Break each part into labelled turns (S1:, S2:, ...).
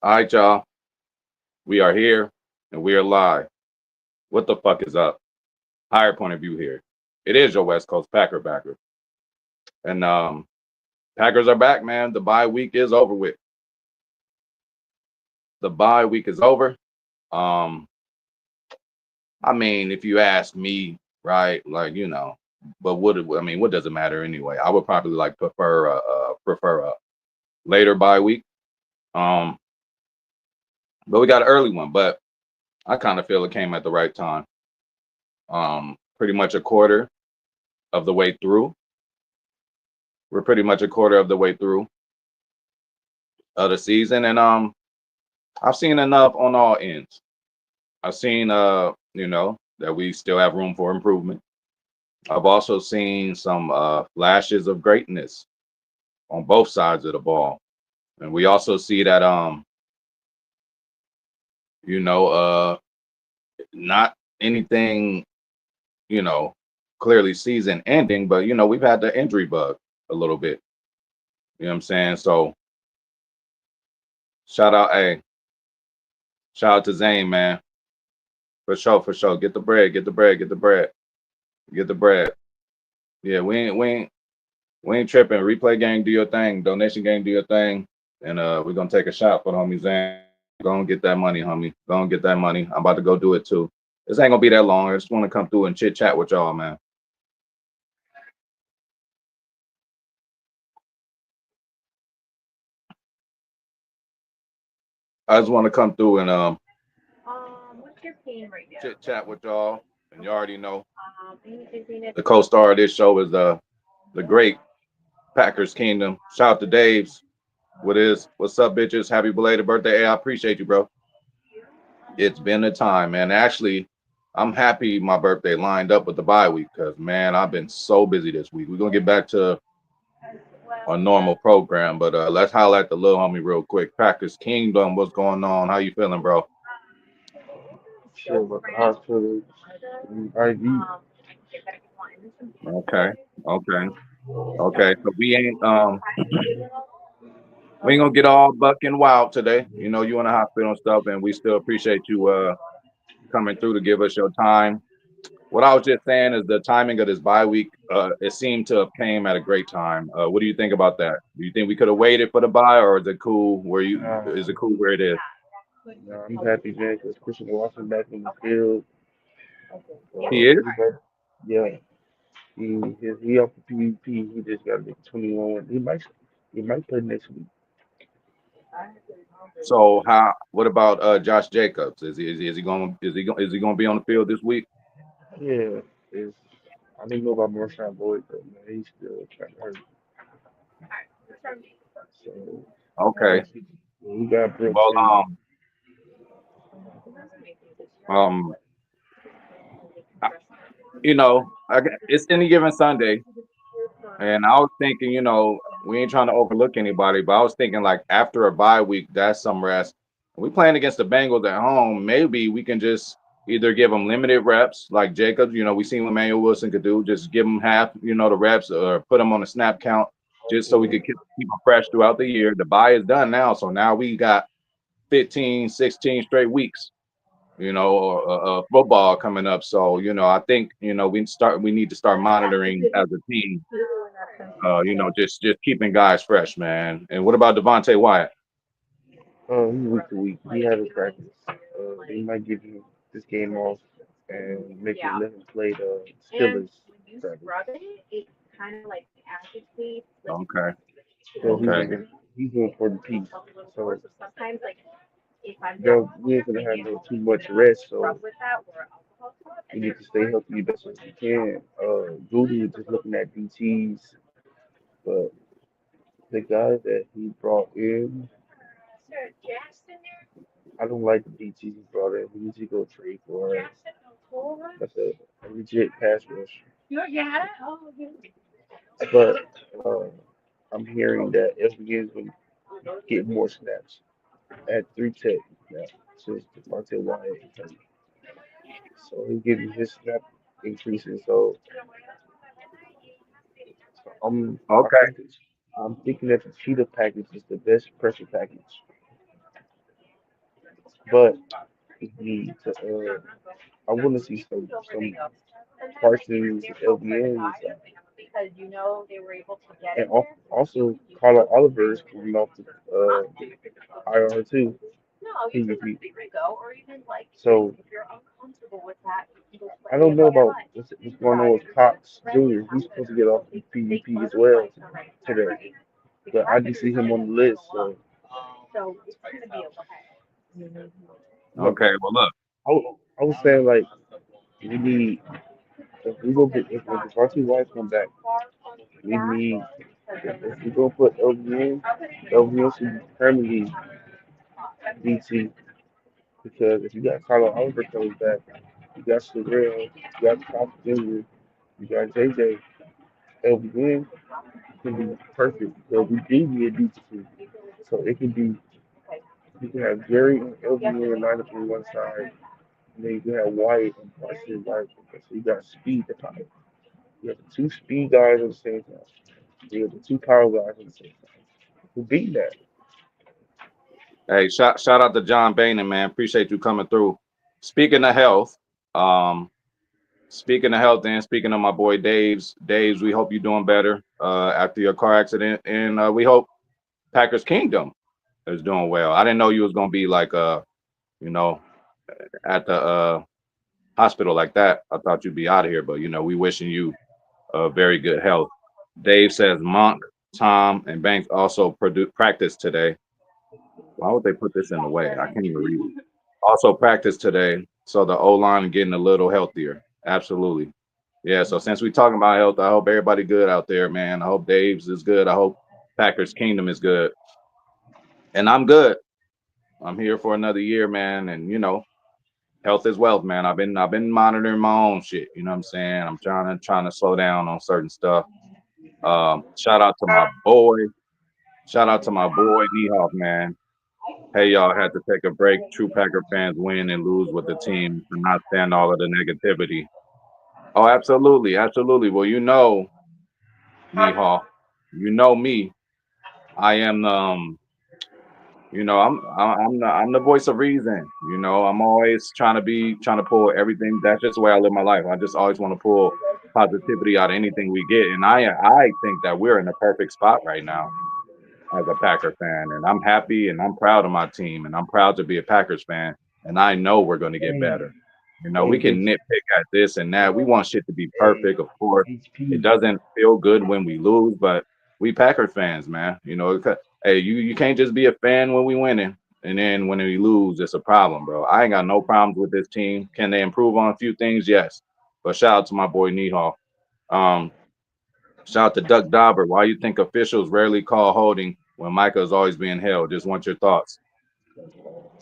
S1: All right, y'all. We are here and we are live. What the fuck is up? Higher point of view here. It is your West Coast Packer backer. And Packers are back, man. The bye week is over with. The bye week is over. Um, I mean, if you ask me, right, but what does it matter anyway? I would probably like prefer a later bye week. Um, but we got an early one, but I kind of feel it came at the right time. Pretty much a quarter of the way through. We're pretty much a quarter of the way through of the season, and I've seen enough on all ends. I've seen that we still have room for improvement. I've also seen some flashes of greatness on both sides of the ball, and we also see that you know uh not anything you know clearly season ending, but we've had the injury bug a little bit. You know what I'm saying? So shout out, hey, shout out to Zane, man. For sure, for sure. Get the bread, get the bread, get the bread, get the bread. Yeah, we ain't tripping. Replay gang, do your thing. Donation gang, do your thing. And we're gonna take a shot for the homie Zan. Go and get that money, homie. Go and get that money. I'm about to go do it too. This ain't gonna be that long. I just want to come through and chit chat with y'all, man. I just want to come through and chit chat with y'all. And you already know the co-star of this show is the great Packers Kingdom. Shout out to Dave's. What's up, bitches? Happy belated birthday. Hey, I appreciate you, bro. It's been a time, man. Actually, I'm happy my birthday lined up with the bye week because man, I've been so busy this week. We're gonna get back to our normal program, but let's highlight the little homie real quick. Packers Kingdom, what's going on? How you feeling, bro?
S2: Sure, about the hospital, IV.
S1: Okay, okay, okay. So we ain't gonna get all buck and wild today. You in the hospital and stuff, and we still appreciate you coming through to give us your time. What I was just saying is the timing of this bye week, it seemed to have came at a great time. What do you think about that? Do you think we could have waited for the bye, or is it cool is it cool where it is?
S2: I'm happy, man, because Christian Watson back in the field.
S1: He is.
S2: Everybody, yeah, he off the PvP. He just got to make 21. He might play next week.
S1: So what about Josh Jacobs? Is he going to be on the field this week?
S2: Yeah, it's, I didn't know about Marshawn Boyd, but man, he's still kind of hurt. So
S1: Okay.
S2: next week we got Brooks
S1: Well,
S2: and
S1: um, I- it's any given Sunday, and I was thinking, we ain't trying to overlook anybody, but I was thinking like after a bye week, that's some rest. We playing against the Bengals at home. Maybe we can just either give them limited reps, like Jacobs. We seen what Emmanuel Wilson could do. Just give them half, the reps, or put them on a snap count, just so we could keep them fresh throughout the year. The bye is done now, so now we got 15, 16 straight weeks. Football coming up. So I think we need to start monitoring as a team just keeping guys fresh, man. And what about Devontae Wyatt?
S2: he's week to week. He had a practice. They might give him this game off and let him play the Steelers practice.
S1: Okay,
S2: So
S1: okay,
S2: he's an important piece. So we ain't gonna have no too much rest. So you need to stay healthy as best as you can. Judy is just looking at DTs, but the guy that he brought in, I don't like the DTs he brought in. We need to go trade for him. That's a legit pass rush. But uh, I'm hearing that SBA is going to get more snaps at 3 tech now since Devontae Wyatt is hurt. So he's getting his snap increasing. So our
S1: okay.
S2: package, I'm thinking that the cheetah package is the best pressure package. but we need to. I want to see some Parsons, LVN, and also Carla Oliver is coming off the IR too. PvP. So I don't know about what's going on with Cox Jr. He's supposed to get off the PvP as well today, but I just see him on the list. So, but
S1: Okay, well look.
S2: I was saying like we need if we go get if Devontae White come back, we need if we go put LVN, LVN should be permanently DT because if you got Carlo Oliver coming back, you got Surreal, you got Cox Jr., you got JJ, LVN can be perfect because we do need a DT. So it could be you can have Jerry and LVN lined up on one side, and then you can have White and Parsons right. So you got speed to power. You have the two speed guys at the same time. You have the two power guys at the same time. Who beat that?
S1: Hey, shout out to John Boehner, man. Appreciate you coming through. Speaking of health, um, speaking of health, and speaking of my boy Dave's, we hope you're doing better after your car accident, and we hope Packers Kingdom is doing well. I didn't know you was gonna be like you know, at the hospital like that. I thought you'd be out of here, but we wishing you very good health. Dave says Monk, Tom, and Banks also practice today. Why would they put this in the way? I can't even read it. Also practice today, so the O line getting a little healthier. Absolutely. Yeah. So since we talking about health, I hope everybody good out there, man. I hope Dave's is good. I hope Packers Kingdom is good, and I'm good. I'm here for another year, man. And health is wealth, man. I've been monitoring my own shit. You know what I'm saying? I'm trying to slow down on certain stuff. Shout out to my boy. Shout out to my boy Niehoff, man. Hey, y'all had to take a break. True Packer fans win and lose with the team and not stand all of the negativity. Oh, absolutely, absolutely. Well, Niehoff, you know me. I am I'm the voice of reason. I'm always trying to pull everything. That's just the way I live my life. I just always want to pull positivity out of anything we get, and I think that we're in the perfect spot right now as a Packer fan, and I'm happy and I'm proud of my team, and I'm proud to be a Packers fan, and I know we're going to get
S2: Hey,
S1: better. We
S2: hey,
S1: can
S2: H,
S1: nitpick at this and that. We want shit to be
S2: hey,
S1: perfect, of course. It
S2: HP.
S1: doesn't feel good when we lose, but we Packers fans, man. Hey, you can't just be a fan when we winning, and then when we lose, it's a problem, bro. I ain't got no problems with this team. Can they improve on a few things? Yes, but shout out to my boy Neehall. Um, Shout out to Duck Dauber. Why you think officials rarely call holding when Micah is always being held? Just want your thoughts.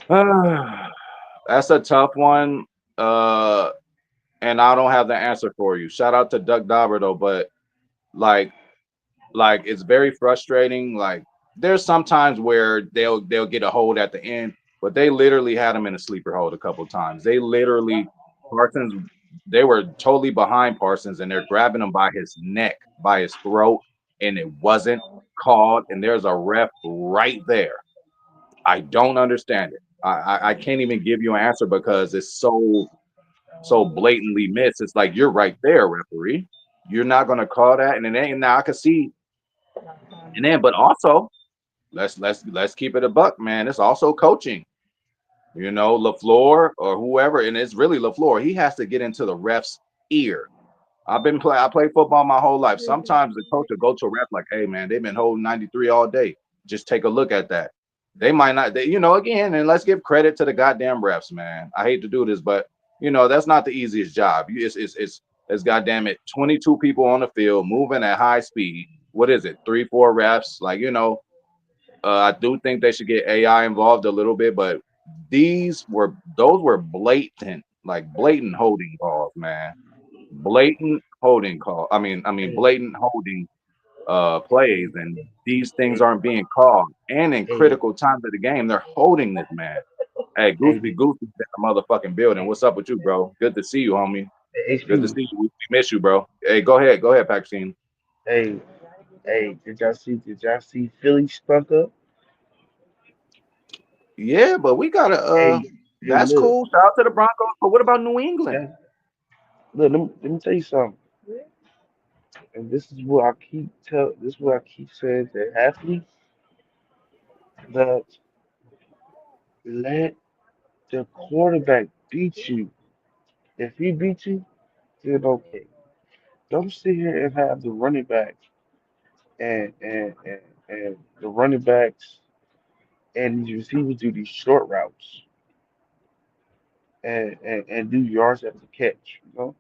S1: That's a tough one. Uh, and I don't have the answer for you. Shout out to Duck Dauber though, but like it's very frustrating. Like there's sometimes where they'll get a hold at the end, but they literally had him in a sleeper hold a couple of times. They literally Parsons, they were totally behind Parsons and they're grabbing him by his neck, by his throat, and it wasn't called. And there's a ref right there. I don't understand it. I can't even give you an answer because it's so blatantly missed. It's like you're right there, referee. You're not gonna call that, and it ain't now. I can see, and then, but also let's keep it a buck, man. It's also coaching. Lafleur or whoever, and it's really Lafleur. He has to get into the ref's ear. I played football my whole life. Sometimes the coach will go to a ref like, "Hey, man, they've been holding 93 all day. Just take a look at that." They might not, again, and let's give credit to the goddamn refs, man. I hate to do this, but that's not the easiest job. It's goddamn it, 22 people on the field moving at high speed. What is it? 3, 4 refs? Like, I do think they should get AI involved a little bit, but those were blatant, like blatant holding calls, man. Blatant holding call. I mean
S2: Hey,
S1: blatant holding plays, and these things aren't being called. And in
S2: hey,
S1: critical times of the game, they're holding this man. Hey,
S2: hey,
S1: Goosey's in the motherfucking building. What's up with you, bro? Good to see you, homie. Good to
S2: HP.
S1: see you. We miss you, bro. Hey, go ahead, Paxine.
S2: Hey, did y'all see Philly stunk up?
S1: Yeah, but we gotta
S2: Hey, hey,
S1: that's
S2: look,
S1: cool. Shout out to the Broncos. But what about New England?
S2: that look. Let me tell you something. And this is what I keep tell. This is what I keep saying to athletes that let the quarterback beat you. If he beat you, then okay. Don't sit here and have the running back and the running backs and these receivers do these short routes and do yards after catch. You know,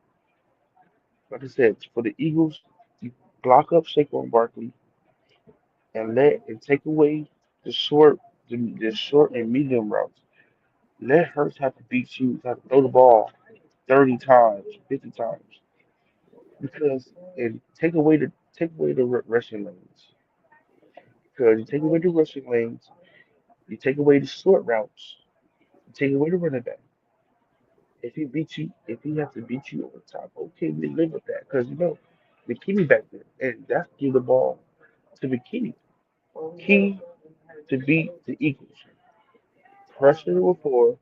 S2: like I said, for the Eagles, you block up Saquon Barkley and take away the short the short and medium routes. Let Hurts have to beat you, have to throw the ball 30 times, 50 times, because and take away the rushing lanes. Because you take away the rushing lanes, you take away the short routes, you take away the running back. If he has to beat you over the top, okay, we live with that. Because you know, McKinney back there, and that's give the ball to McKinney. Key to beat the Eagles. Pressure with four,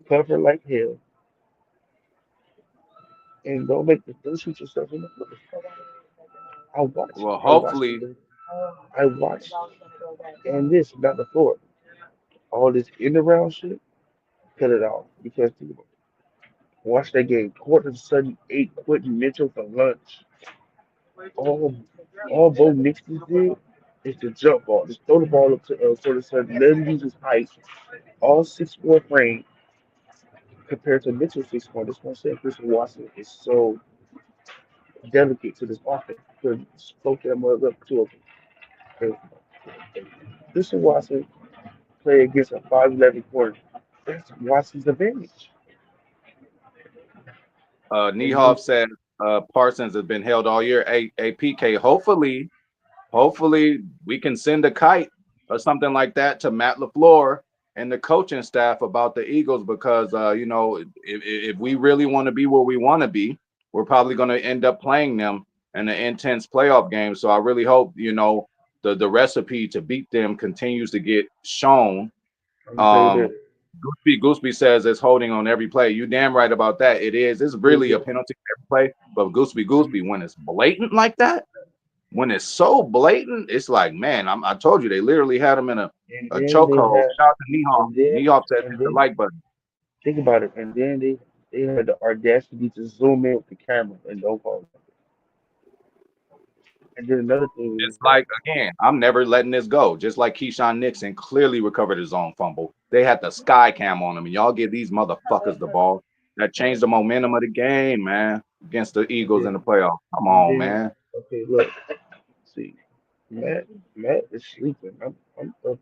S2: cover like hell, and don't shoot yourself in the foot.
S1: Well,
S2: I watched
S1: hopefully,
S2: I watched, and this not the floor. All this in around shit, cut it off. Because think about it. Watch that game. Quarter sudden ate Quentin Mitchell for lunch. All all Bo Nix did is to jump ball. Just throw the ball up to Quarter sudden. Let him use his height. All 6'4" frame compared to Mitchell 6'1". This one said Christian Watson is so delicate to this offense. Could spoke that mother up to him. Christian Watson play against a 5'11" corner. That's Watson's advantage. And
S1: Niehoff said Parsons has been held all year. APK. Hopefully we can send a kite or something like that to Matt LaFleur and the coaching staff about the Eagles because if we really want to be where we want to be, we're probably going to end up playing them in an intense playoff game. So I really hope the recipe to beat them continues to get shown.
S2: I'm gonna tell you
S1: um
S2: this.
S1: Gooseby says it's holding on every play. You damn right about that. It is. It's
S2: Look,
S1: really a
S2: look,
S1: penalty every play. But Gooseby, when it's blatant like that, when it's so blatant, it's like, man, I told you they literally had him in
S2: and
S1: a
S2: then they
S1: chokehold.
S2: had,
S1: Shout out to Niehoff.
S2: and then,
S1: Niehoff says
S2: and
S1: hit the
S2: then,
S1: like button.
S2: think about it. And then they had the audacity to zoom in with the camera and don't call it. And then another thing is
S1: It's
S2: that
S1: like again, I'm never letting this go. Just like Keyshawn Nixon clearly recovered his own fumble. They had the sky cam on him, and y'all give these motherfuckers the ball. That changed the momentum of the game, man, against the
S2: and
S1: Eagles in
S2: then
S1: the playoffs. Come
S2: and
S1: on,
S2: then
S1: man.
S2: okay, look, see, Matt is sleeping. I'm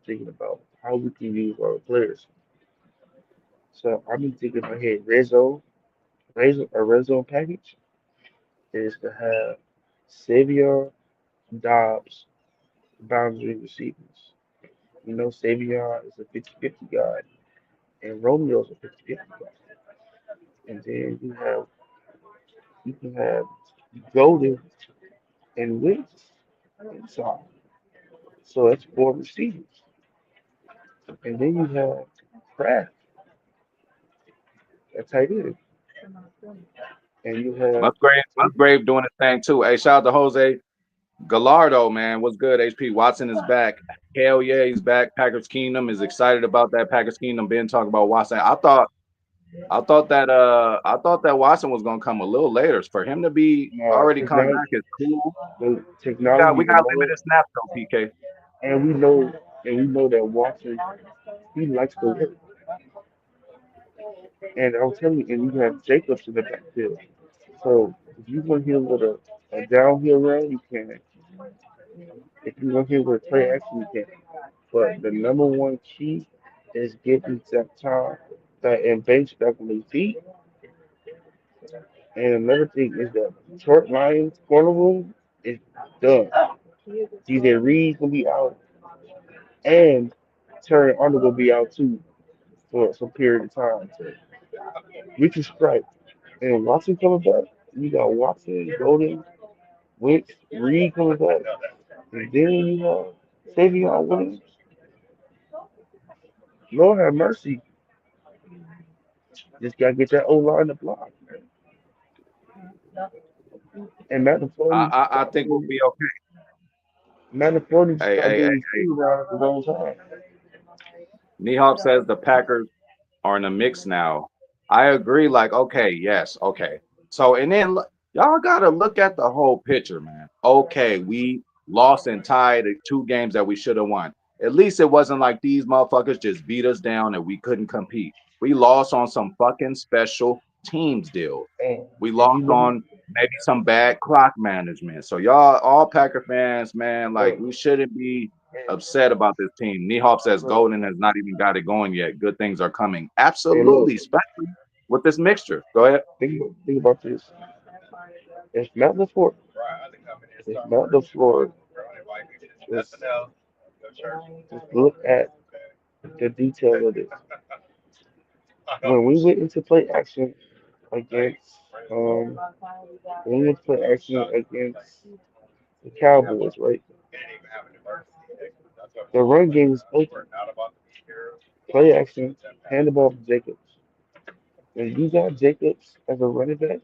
S2: thinking about how we can use our players. So I've been thinking in my head, a red zone package is to have Savior, Dobbs, boundary receivers. You know, Savion is a 50-50 guy, and Romeo's a 50-50 guy. And then you can have Golden and Wicks inside. So that's four receivers. And then you have Kraft at tight end. And you have
S1: Musgrave doing his thing too. Hey, shout out to Jose Gallardo, man. What's good? HP Watson is back. Hell yeah, he's back. Packers Kingdom is excited about that. Packers Kingdom been talking about Watson. I thought that Watson was gonna come a little later. For him to be already
S2: because
S1: coming
S2: now
S1: back is cool.
S2: the
S1: We
S2: technology
S1: got
S2: evolved,
S1: limited snaps though, PK.
S2: and we know that Watson he likes to work. And I'm telling you, and you have Jacobs in the backfield. So if you want him with a downhill run, you can. If you want him with play action, you can. But the number one key is getting that time that and bench back on his feet. And another thing is that short lines corner room is done. DJ Reed's gonna be out and Terry Arnold gonna be out too for some period of time. So we can strike. And Watson coming back. You got Watson, Golden, Wicks, Reed coming back. And then you have Savion Williams. Lord have mercy. Just gotta get that O line to block, man. And
S1: I think we'll be okay.
S2: Matt LaFleur
S1: Hey,
S2: start
S1: hey,
S2: getting
S1: hey,
S2: his feet around at the wrong time.
S1: Nehop says the Packers are in the mix now. I agree. Like, okay, yes, okay. So, and then y'all got to look at the whole picture, man. Okay, we lost and tied at 2 games that we should have won. At least it wasn't like these motherfuckers just beat us down and we couldn't compete. We lost on some fucking special teams deal.
S2: And
S1: We
S2: if you
S1: lost
S2: look
S1: on maybe some bad clock management. So y'all, all Packer fans, man,
S2: at
S1: like we shouldn't be
S2: and
S1: upset about this team. Nehop says
S2: look,
S1: Golden has not even got it going yet. Good things are coming.
S2: and look,
S1: Absolutely, especially with this mixture. Go ahead.
S2: think about this. If Matt LaFleur, if Matt LaFleur just, just look at the detail of this. When we went into play action against when we went to play action against the Cowboys, right? The run game is open. Play action, hand the ball to Jacobs. When you got Jacobs as a running back,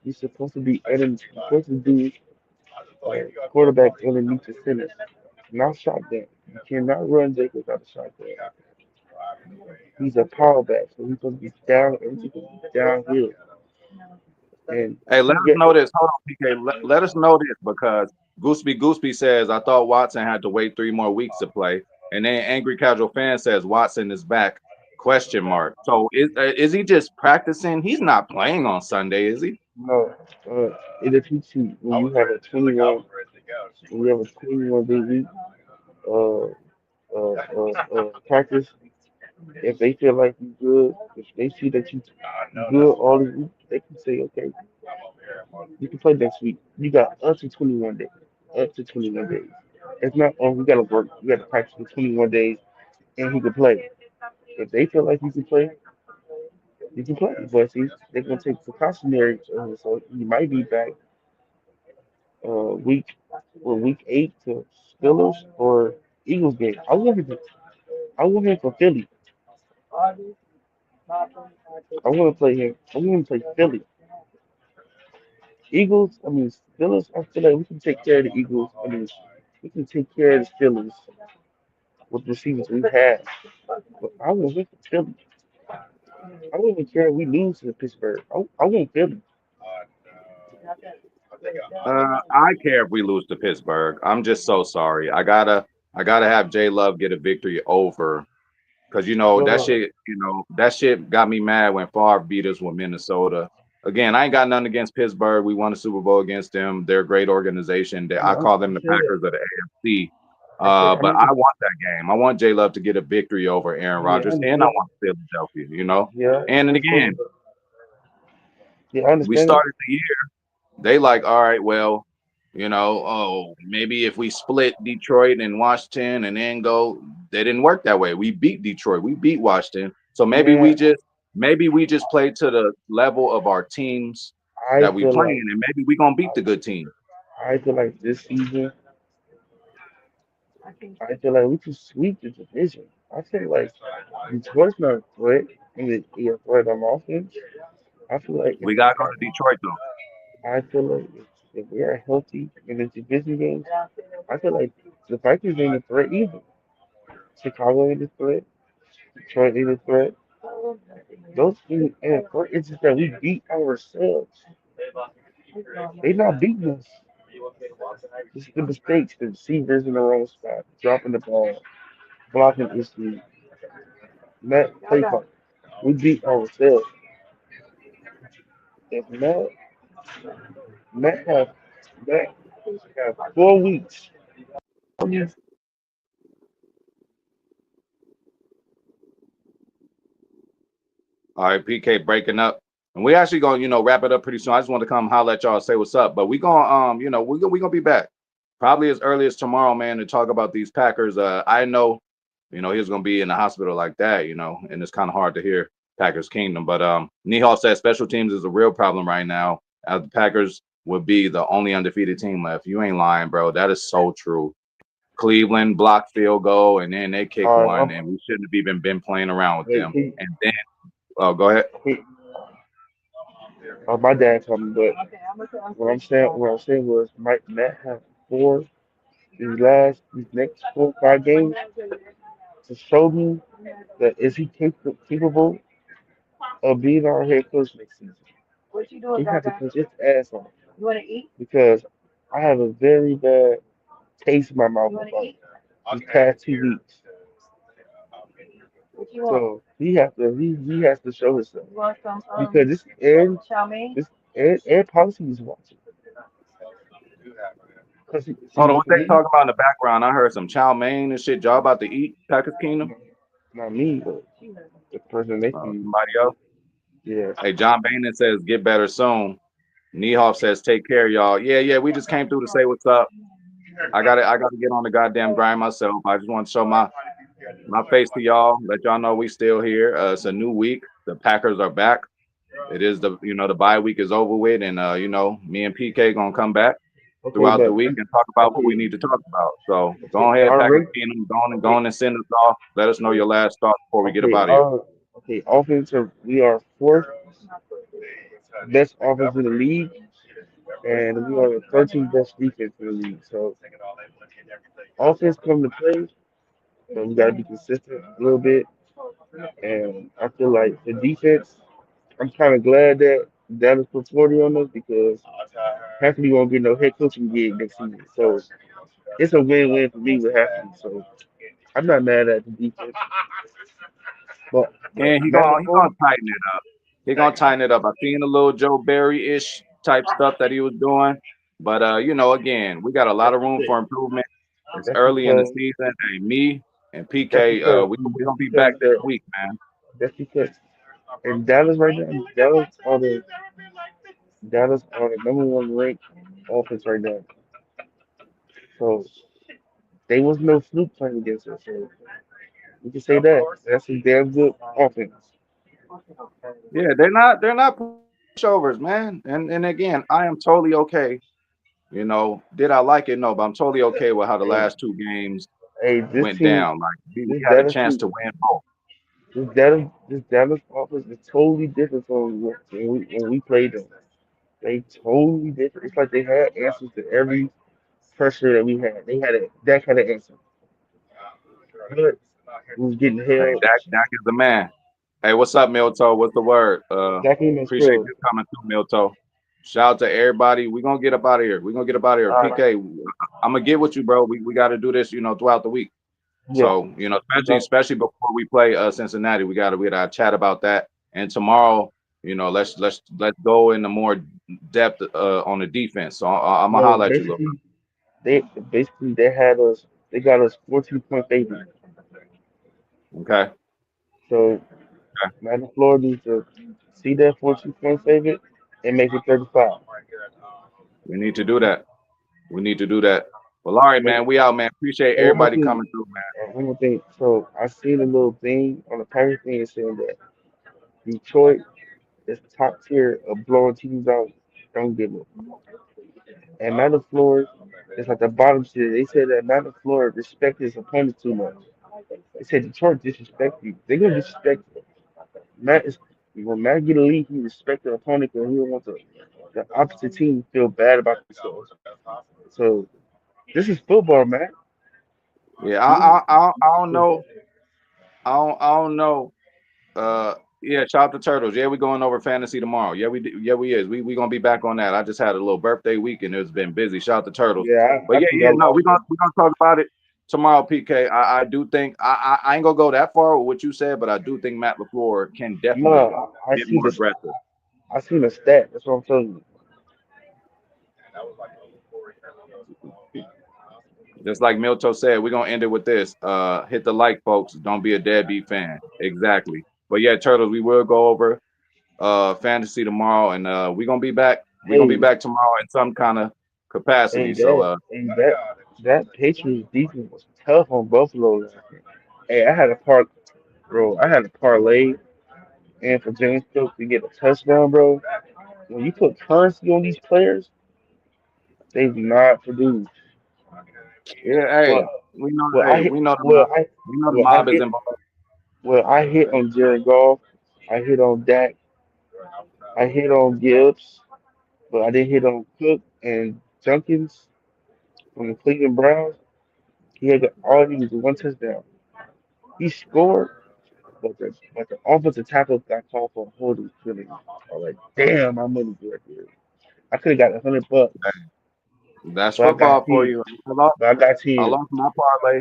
S2: you're supposed to be you're supposed to be quarterback underneath the center, not shotgun. You cannot run Jacobs out of shotgun. He's a power back, so he's supposed to be down, everything supposed to be downhill. And
S1: Hey, let
S2: he
S1: us
S2: get
S1: know this. Hold on, PK. Let us know this because Gooseby says I thought Watson had to wait 3 more weeks to play, and then Angry Casual Fan says Watson is back? Question mark. So is he just practicing? He's not playing on Sunday, is he?
S2: no. It affects you when you have a 21, when you have a 21 day week uh, practice. If they feel like you good, if they see that you good all the week, they can say, okay, you can play next week. You got up to 21 days. Up to 21 days. It's not, oh, we gotta work. We gotta practice for 21 days and he can play. If they feel like you can play. But see, they're gonna take precautionary, so you might be back week week 8 to Steelers or Eagles game. I want him for Philly. I want to play him. I want to play Philly. Eagles. I mean Steelers. I feel like we can take care of the Eagles. I mean we can take care of the Steelers with the receivers we have. But I want him for Philly. I don't even care if we lose to Pittsburgh. I want Philly.
S1: I care if we lose to Pittsburgh. I'm just so sorry. I gotta have J Love get a victory over because that
S2: Well,
S1: shit. That shit got me mad when Favre beat us with Minnesota. Again, I ain't got nothing against Pittsburgh. We won a Super Bowl against them. They're a great organization. I call them
S2: I
S1: the
S2: said that.
S1: Packers of the AFC.
S2: I said
S1: But I want that game. I want J Love to get a victory over Aaron Rodgers, and I
S2: yeah,
S1: want Philadelphia.
S2: yeah,
S1: And
S2: understand
S1: again,
S2: it. Yeah, I
S1: we
S2: understand it.
S1: started the year. They like, all right, well, oh, maybe if we split Detroit and Washington and then go, they didn't work that way. We beat Detroit, we beat Washington. So
S2: Man,
S1: maybe we just play to the level of our teams
S2: I
S1: that we
S2: feel
S1: playing,
S2: like
S1: and maybe we gonna beat the good team.
S2: I feel like this season, I feel like we can sweep the division. I feel like Detroit's not a threat. I mean, yeah, threat on offense. I feel like if
S1: We gotta go to Detroit though.
S2: I feel like if we are healthy in the division games, I feel like the Vikings ain't a threat either. Chicago ain't a threat. Detroit ain't a threat. Those teams ain't a threat. It's just that we beat ourselves. They not beating us. It's the mistakes, the receivers in the wrong spot, dropping the ball, blocking issues, Matt play call. We beat ourselves. If Matt have Matt have 4 weeks,
S1: All right, PK breaking up. And we actually gonna, wrap it up pretty soon. I just want to come holler at y'all, say what's up. But we gonna we gonna be back. Probably as early as tomorrow, man, to talk about these Packers. I know, he was gonna be in the hospital like that, and it's kind of hard to hear Packers Kingdom. But Nihal said special teams is a real problem right now. As the Packers would be the only undefeated team left. You ain't lying, bro. That is so true. Cleveland blocked field goal, and then they kicked
S2: All right,
S1: one, and we shouldn't have even been playing around with
S2: wait,
S1: them. And then, oh, go ahead.
S2: he, my dad told me, but what I'm saying was, Matt have four these next 4 or 5 games to show me that is he capable of being our head coach next season. He has to put his ass on because I have a very bad taste in my mouth about these past 2 weeks. So he has to show himself because this and policy is watching because
S1: Hold on,
S2: see
S1: what
S2: for
S1: they
S2: me,
S1: talking about in the background? I heard some chow mein and shit. Y'all about to eat Packers Kingdom?
S2: not me, but the person next to me.
S1: Somebody else?
S2: Yeah.
S1: Hey, John Boehner says get better soon. Niehoff says take care, y'all. Yeah, yeah, we just came through to say what's up. I gotta get on the goddamn grind myself. I just want to show my face to y'all, let y'all know we still here. It's a new week. The Packers are back. It is the bye week is over with, and me and PK gonna come back
S2: Okay,
S1: throughout the
S2: but
S1: week and talk about what we
S2: okay,
S1: need to talk about. So
S2: okay,
S1: go ahead,
S2: our
S1: Packers
S2: rate,
S1: Kingdom, go
S2: okay,
S1: on and send us off. Let us know your last thoughts before we get up
S2: okay,
S1: out of here.
S2: offensive. We are fourth best offense in the league, and we are the 13th best defense in the league. So offense come to play, but we gotta be consistent a little bit. And I feel like the defense. I'm kind of glad that Dallas put 40 on us because Hackney won't get no head coaching gig next season. So it's a win-win for me with Hackney. So I'm not mad at the defense, but
S1: And he
S2: Matt
S1: gonna
S2: LaFleur,
S1: tighten it up. He gonna tighten it up. I seen a little Joe Barry ish type stuff that he was doing, but again, we got a lot
S2: that's
S1: of room
S2: because
S1: for improvement. It's
S2: that's
S1: early in the
S2: because
S1: season. Hey, me and
S2: that's
S1: PK,
S2: because
S1: we gonna
S2: that's
S1: be back
S2: because
S1: this
S2: that
S1: week, man.
S2: that's because in Dallas right now, Dallas are the number one ranked offense right now. So they was no fluke playing against us. So we can say that that's a damn good offense.
S1: Yeah, they're not pushovers, man. And again, I am totally okay. Did I like it? No, but I'm totally okay with how the
S2: Hey,
S1: last two games
S2: hey,
S1: went down. Like we
S2: this
S1: had a
S2: Dallas
S1: chance
S2: team,
S1: to win both.
S2: this Dallas offense is totally different from when we played them. They totally different. It's like they had answers to every pressure that we had. They had Dak had an answer, but we was getting
S1: Hey,
S2: held.
S1: Dak is the man. Hey, what's up, Milto? What's the word?
S2: Dak ain't no
S1: Appreciate
S2: scrub.
S1: you coming through, Milto. Shout out to everybody. We're gonna get up out of here. We're gonna get up out of here.
S2: All right,
S1: PK, I'm gonna get with you, bro. We gotta do this, throughout the week.
S2: yeah.
S1: So,
S2: We
S1: especially
S2: got
S1: especially before we play Cincinnati, we gotta chat about that. And tomorrow, let's go into more depth on the defense. So I'm gonna
S2: no.
S1: holler at you, little
S2: Basically they had us. They got us 14-point favorite.
S1: bro. Okay.
S2: So
S1: Okay.
S2: Matt LaFleur needs to see that 14-point favorite and make it 35.
S1: We need to do that. We need to do that. Well, all right,
S2: And,
S1: man. We out, man. Appreciate
S2: and one more
S1: everybody
S2: thing.
S1: coming through, man.
S2: One more thing. So I seen a little thing on the Packers thing saying that Detroit is top tier of blowing teams out. Don't give it. And Matt LaFleur is at the bottom tier. They said that Matt LaFleur respects his opponent too much. They said Detroit disrespect you. They're gonna disrespect you. Matt is when Matt get a lead, he respect the opponent and he don't want the opposite team to feel bad about themselves. So this is football, man.
S1: Yeah,
S2: You,
S1: I don't know. I don't know. Yeah, shout out to Turtles. Yeah, we going over fantasy tomorrow. Yeah, we yeah we is. We gonna be back on that. I just had a little birthday week and it's been busy. Shout out to Turtles.
S2: yeah,
S1: But
S2: I
S1: yeah,
S2: think I
S1: yeah, no,
S2: lost.
S1: we gonna talk about it tomorrow, PK. I do think I ain't gonna go that far with what you said, but I do think Matt LaFleur can definitely
S2: No, I
S1: get
S2: see
S1: more
S2: this.
S1: aggressive.
S2: I seen a stat. That's what I'm telling you.
S1: Just like Milto said, we're gonna end it with this. Hit the like, folks. Don't be a deadbeat fan. Exactly. But yeah, Turtles, we will go over fantasy tomorrow, and we're gonna be back. We're gonna be
S2: Hey,
S1: back tomorrow in some kind of
S2: hey,
S1: capacity. So
S2: that Patriots defense was tough on Buffalo last night. Hey, I had a parlay and for James Cook to get a touchdown, bro. When you put currency on these players, they do not produce.
S1: yeah,
S2: But
S1: hey. We know.
S2: Well, I
S1: Hey,
S2: hit.
S1: we know the
S2: Well,
S1: mob.
S2: I.
S1: We know the
S2: Well, I
S1: mob is
S2: hit.
S1: involved.
S2: Well, I hit on Jared Goff. I hit on Dak. I hit on Gibbs, but I didn't hit on Cook and Jenkins from the Cleveland Browns. He had all he needed was one touchdown. He scored, but the offensive tackle got called for a holding penalty. I was like, damn, my money's right there. I could have got $100,
S1: That's
S2: but I got
S1: football for
S2: 10.
S1: you. I lost.
S2: But I got
S1: I
S2: 10.
S1: lost my parlay.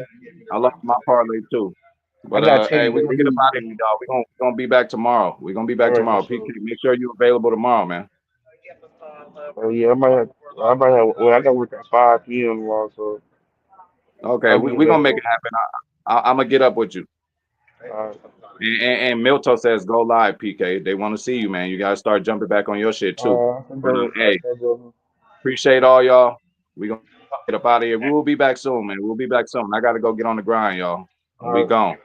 S1: I lost my parlay too.
S2: I
S1: But
S2: got 10
S1: hey,
S2: to
S1: we're
S2: make
S1: gonna
S2: the
S1: get up
S2: Eagles
S1: out of here,
S2: win.
S1: y'all. We're gonna be back tomorrow. We're gonna be
S2: All
S1: back
S2: right, for
S1: tomorrow. PK,
S2: sure.
S1: make sure you're available tomorrow, man.
S2: Oh yeah, I might have. I might have. Well, I got work at 5 p.m. tomorrow, so
S1: Okay,
S2: I'll
S1: we
S2: be
S1: we gonna make it
S2: available.
S1: happen. I'm gonna get up with you.
S2: Uh,
S1: And Milto says go live, PK. They want to see you, man. You gotta start jumping back on your shit too.
S2: I can
S1: But
S2: do it. I
S1: hey,
S2: can do
S1: appreciate all y'all. We gonna get up out of here. We'll be back soon, man. We'll be back soon. I gotta go get on the grind, y'all.
S2: it.
S1: We gone.